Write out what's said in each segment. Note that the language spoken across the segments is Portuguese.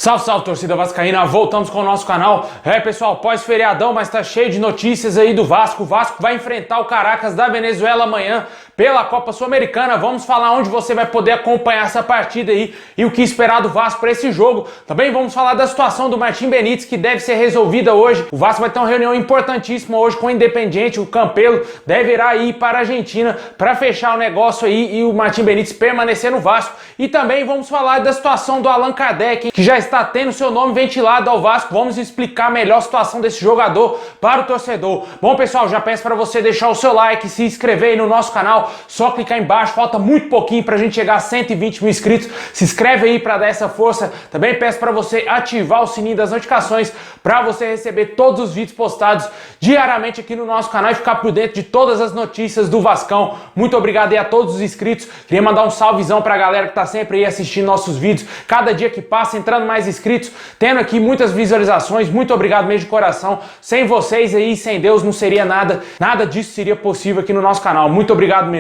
Salve, salve, torcida vascaína, voltamos com o nosso canal. Pessoal, pós-feriadão, mas tá cheio de notícias aí do Vasco. O Vasco vai enfrentar o Caracas da Venezuela amanhã pela Copa Sul-Americana. Vamos falar onde você vai poder acompanhar essa partida aí e o que esperar do Vasco para esse jogo. Também vamos falar da situação do Martim Benítez, que deve ser resolvida hoje. O Vasco vai ter uma reunião importantíssima hoje com o Independiente. O Campelo deve ir aí para a Argentina para fechar o negócio aí e o Martim Benítez permanecer no Vasco. E também vamos falar da situação do Allan Kardec, que já está tendo seu nome ventilado ao Vasco. Vamos explicar melhor a situação desse jogador para o torcedor. Bom, pessoal, já peço para você deixar o seu like, se inscrever aí no nosso canal. Só clicar embaixo, falta muito pouquinho para a gente chegar a 120 mil inscritos. Se inscreve aí para dar essa força. Também peço para você ativar o sininho das notificações para você receber todos os vídeos postados diariamente aqui no nosso canal e ficar por dentro de todas as notícias do Vascão. Muito obrigado aí a todos os inscritos. Queria mandar um salvezão para a galera que está sempre aí assistindo nossos vídeos. Cada dia que passa, entrando mais inscritos, tendo aqui muitas visualizações. Muito obrigado mesmo de coração. Sem vocês aí, sem Deus, não seria nada. Nada disso seria possível aqui no nosso canal. Muito obrigado mesmo.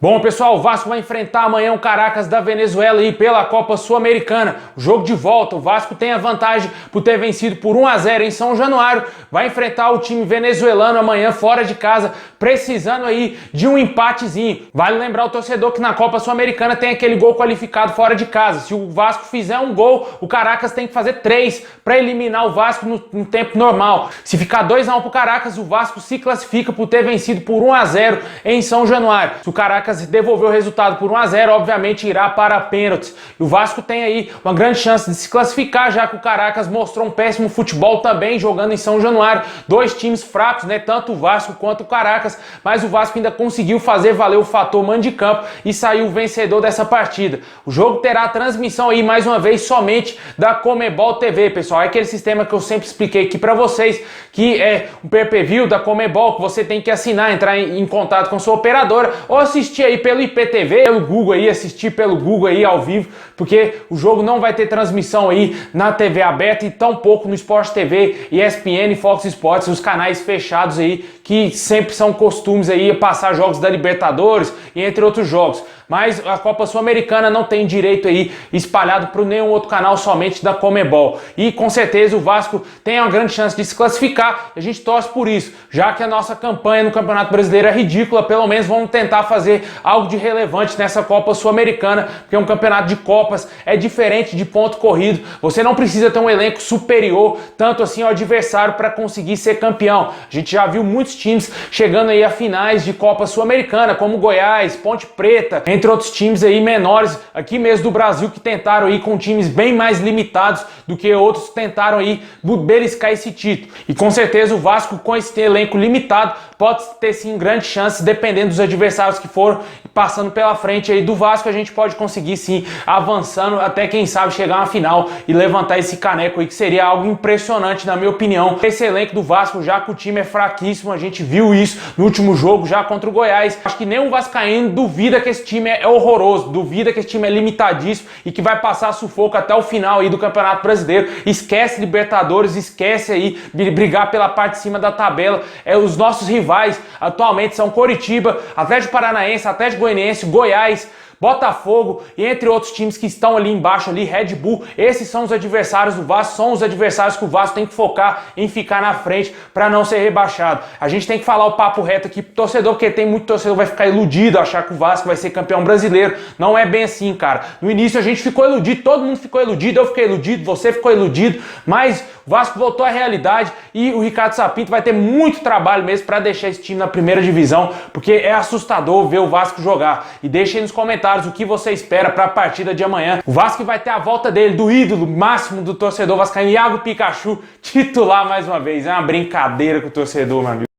Bom, pessoal, o Vasco vai enfrentar amanhã o Caracas da Venezuela aí pela Copa Sul-Americana. O jogo de volta, o Vasco tem a vantagem por ter vencido por 1-0 em São Januário. Vai enfrentar o time venezuelano amanhã fora de casa, precisando aí de um empatezinho. Vale lembrar o torcedor que na Copa Sul-Americana tem aquele gol qualificado fora de casa. Se o Vasco fizer um gol, o Caracas tem que fazer 3 para eliminar o Vasco no tempo normal. Se ficar 2-1 pro Caracas, o Vasco se classifica por ter vencido por 1-0 em São Januário. Se o Caracas devolver o resultado por 1-0, obviamente irá para pênaltis. E o Vasco tem aí uma grande chance de se classificar, já que o Caracas mostrou um péssimo futebol também jogando em São Januário. Dois times fracos, né? Tanto o Vasco quanto o Caracas, mas o Vasco ainda conseguiu fazer valer o fator mando de campo e saiu o vencedor dessa partida. O jogo terá a transmissão aí, mais uma vez, somente da Comebol TV, pessoal. É aquele sistema que eu sempre expliquei aqui para vocês, que é um pay-per-view da Comebol, que você tem que assinar, entrar em contato com sua operadora ou assistir aí pelo IPTV, pelo Google aí, assistir pelo Google aí ao vivo, porque o jogo não vai ter transmissão aí na TV aberta e tampouco no Sport TV, ESPN e Fox Sports, os canais fechados aí, que sempre são costumes aí passar jogos da Libertadores e entre outros jogos. Mas a Copa Sul-Americana não tem direito aí espalhado para nenhum outro canal, somente da Comebol. E com certeza o Vasco tem uma grande chance de se classificar, a gente torce por isso. Já que a nossa campanha no Campeonato Brasileiro é ridícula, pelo menos vamos tentar fazer algo de relevante nessa Copa Sul-Americana, porque um campeonato de Copas é diferente de ponto corrido. Você não precisa ter um elenco superior, tanto assim ao adversário, para conseguir ser campeão. A gente já viu muitos times chegando aí a finais de Copa Sul-Americana, como Goiás, Ponte Preta, entre outros times aí menores aqui mesmo do Brasil, que tentaram aí com times bem mais limitados do que outros tentaram aí beliscar esse título. E com certeza o Vasco, com esse elenco limitado, pode ter sim grande chance, dependendo dos adversários que foram passando pela frente aí do Vasco, a gente pode conseguir sim, avançando até quem sabe chegar na final e levantar esse caneco aí, que seria algo impressionante na minha opinião. Esse elenco do Vasco, já que o time é fraquíssimo, a gente viu isso no último jogo já contra o Goiás. Acho que nenhum vascaíno duvida que esse time é horroroso, duvida que esse time é limitadíssimo e que vai passar sufoco até o final aí do Campeonato Brasileiro. Esquece Libertadores, esquece aí de brigar pela parte de cima da tabela. Os nossos rivais atualmente são Coritiba, Atlético Paranaense, Atlético Goianiense, Goiás, Botafogo e entre outros times que estão ali embaixo, ali, Red Bull. Esses são os adversários do Vasco, são os adversários que o Vasco tem que focar em ficar na frente para não ser rebaixado. A gente tem que falar o papo reto aqui pro torcedor, porque tem muito torcedor que vai ficar iludido, achar que o Vasco vai ser campeão brasileiro. Não é bem assim, cara. No início a gente ficou iludido, todo mundo ficou iludido, eu fiquei iludido, você ficou iludido, mas o Vasco voltou à realidade e o Ricardo Sapinto vai ter muito trabalho mesmo para deixar esse time na primeira divisão, porque é assustador ver o Vasco jogar. E deixa aí nos comentários o que você espera para a partida de amanhã. O Vasco vai ter a volta dele, do ídolo máximo do torcedor vascaíno, Iago Pikachu, titular mais uma vez. É uma brincadeira com o torcedor, meu amigo.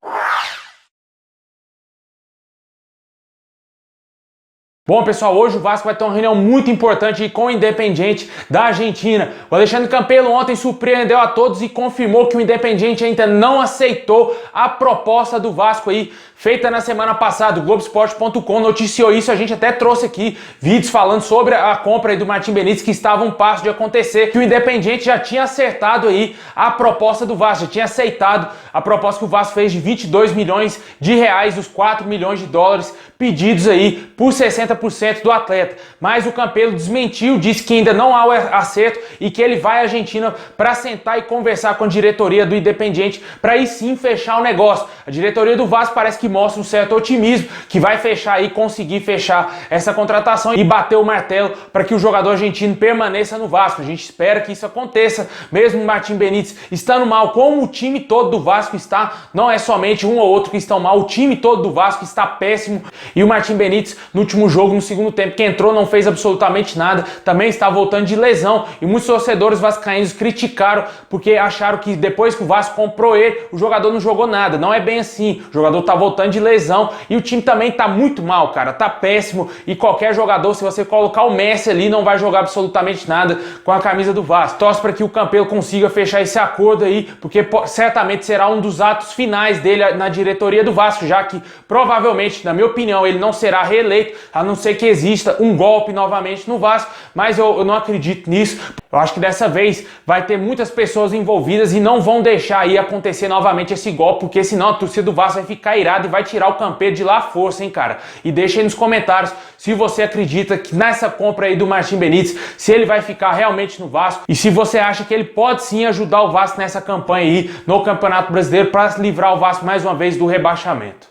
Bom, pessoal, hoje o Vasco vai ter uma reunião muito importante com o Independiente da Argentina. O Alexandre Campelo ontem surpreendeu a todos e confirmou que o Independiente ainda não aceitou a proposta do Vasco aí, feita na semana passada. O Globoesporte.com noticiou isso, a gente até trouxe aqui vídeos falando sobre a compra aí do Martim Benítez, que estava um passo de acontecer, que o Independiente já tinha acertado aí a proposta do Vasco, já tinha aceitado a proposta que o Vasco fez de 22 milhões de reais, os 4 milhões de dólares pedidos aí por 60% do atleta. Mas o Campelo desmentiu, disse que ainda não há o acerto e que ele vai à Argentina para sentar e conversar com a diretoria do Independiente para aí sim fechar o negócio. A diretoria do Vasco parece que mostra um certo otimismo que vai fechar aí, conseguir fechar essa contratação e bater o martelo para que o jogador argentino permaneça no Vasco. A gente espera que isso aconteça, mesmo o Martim Benítez estando mal, como o time todo do Vasco está, não é somente um ou outro que estão mal, o time todo do Vasco está péssimo. E o Martim Benítez, no último jogo, no segundo tempo, que entrou, não fez absolutamente nada, também está voltando de lesão. E muitos torcedores vascaínos criticaram porque acharam que depois que o Vasco comprou ele, o jogador não jogou nada. Não é bem assim. O jogador tá voltando de lesão e o time também tá muito mal, cara. Tá péssimo. E qualquer jogador, se você colocar o Messi ali, não vai jogar absolutamente nada com a camisa do Vasco. Torce para que o Campelo consiga fechar esse acordo aí, porque certamente será um dos atos finais dele na diretoria do Vasco, já que provavelmente, na minha opinião, ele não será reeleito, a não ser que exista um golpe novamente no Vasco, mas eu não acredito nisso. Eu acho que dessa vez vai ter muitas pessoas envolvidas e não vão deixar aí acontecer novamente esse golpe, porque senão a torcida do Vasco vai ficar irada e vai tirar o Campelo de lá à força, hein, cara? E deixa aí nos comentários se você acredita que nessa compra aí do Martim Benítez, se ele vai ficar realmente no Vasco e se você acha que ele pode sim ajudar o Vasco nessa campanha aí no Campeonato Brasileiro para livrar o Vasco mais uma vez do rebaixamento.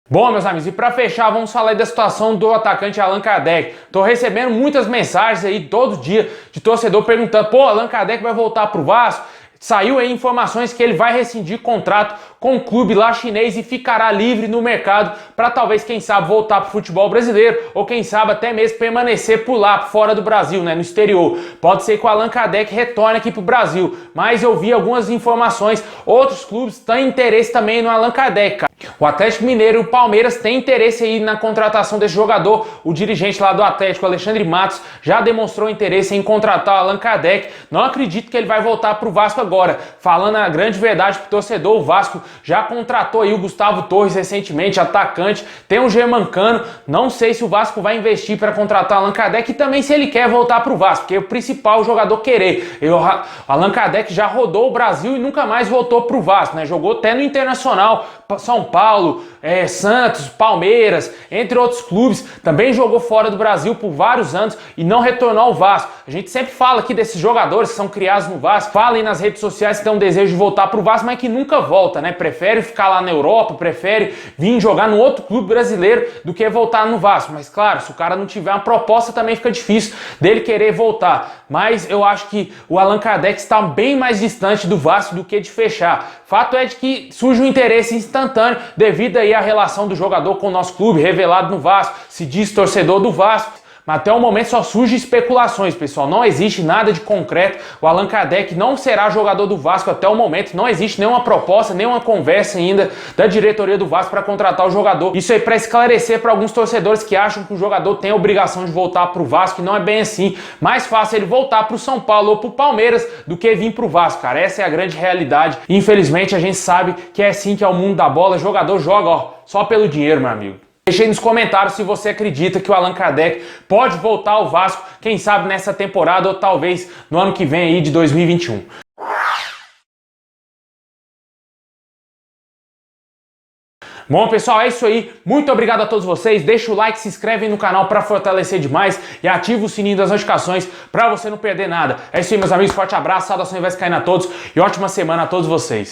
Bom, meus amigos, e para fechar, vamos falar aí da situação do atacante Allan Kardec. Tô recebendo muitas mensagens aí todo dia de torcedor perguntando: pô, Allan Kardec vai voltar pro Vasco? Saiu aí informações que ele vai rescindir contrato com o clube lá chinês e ficará livre no mercado para talvez, quem sabe, voltar para o futebol brasileiro ou quem sabe até mesmo permanecer por lá, fora do Brasil, né, no exterior. Pode ser que o Allan Kardec retorne aqui para o Brasil, mas eu vi algumas informações, outros clubes têm interesse também no Allan Kardec, cara. O Atlético Mineiro e o Palmeiras têm interesse aí na contratação desse jogador. O dirigente lá do Atlético, Alexandre Matos, já demonstrou interesse em contratar o Allan Kardec. Não acredito que ele vai voltar para o Vasco agora. Falando a grande verdade pro torcedor, o Vasco já contratou aí o Gustavo Torres recentemente, atacante. Tem o Germancano. Não sei se o Vasco vai investir para contratar o Allan Kardec e também se ele quer voltar para o Vasco, porque é o principal jogador querer. O Allan Kardec já rodou o Brasil e nunca mais voltou para o Vasco, né? Jogou até no Internacional, São Paulo, Santos, Palmeiras, entre outros clubes. Também jogou fora do Brasil por vários anos e não retornou ao Vasco. A gente sempre fala aqui desses jogadores que são criados no Vasco, falem nas redes sociais que tem um desejo de voltar pro Vasco, mas que nunca volta, né? Prefere ficar lá na Europa, prefere vir jogar no outro clube brasileiro do que voltar no Vasco. Mas claro, se o cara não tiver uma proposta, também fica difícil dele querer voltar. Mas eu acho que o Allan Kardec está bem mais distante do Vasco do que de fechar. Fato é de que surge um interesse instantâneo devido aí à relação do jogador com o nosso clube, revelado no Vasco, se diz torcedor do Vasco. Mas até o momento só surgem especulações, pessoal. Não existe nada de concreto. O Allan Kardec não será jogador do Vasco até o momento. Não existe nenhuma proposta, nenhuma conversa ainda da diretoria do Vasco para contratar o jogador. Isso aí para esclarecer para alguns torcedores que acham que o jogador tem a obrigação de voltar para o Vasco, e não é bem assim. Mais fácil ele voltar para o São Paulo ou para o Palmeiras do que vir para o Vasco, cara. Essa é a grande realidade. Infelizmente a gente sabe que é assim que é o mundo da bola. O jogador joga, ó, só pelo dinheiro, meu amigo. Deixe aí nos comentários se você acredita que o Allan Kardec pode voltar ao Vasco, quem sabe nessa temporada ou talvez no ano que vem aí de 2021. Bom, pessoal, é isso aí. Muito obrigado a todos vocês. Deixa o like, se inscreve no canal para fortalecer demais e ativa o sininho das notificações para você não perder nada. É isso aí, meus amigos. Forte abraço, saudações vascaínas a todos e ótima semana a todos vocês.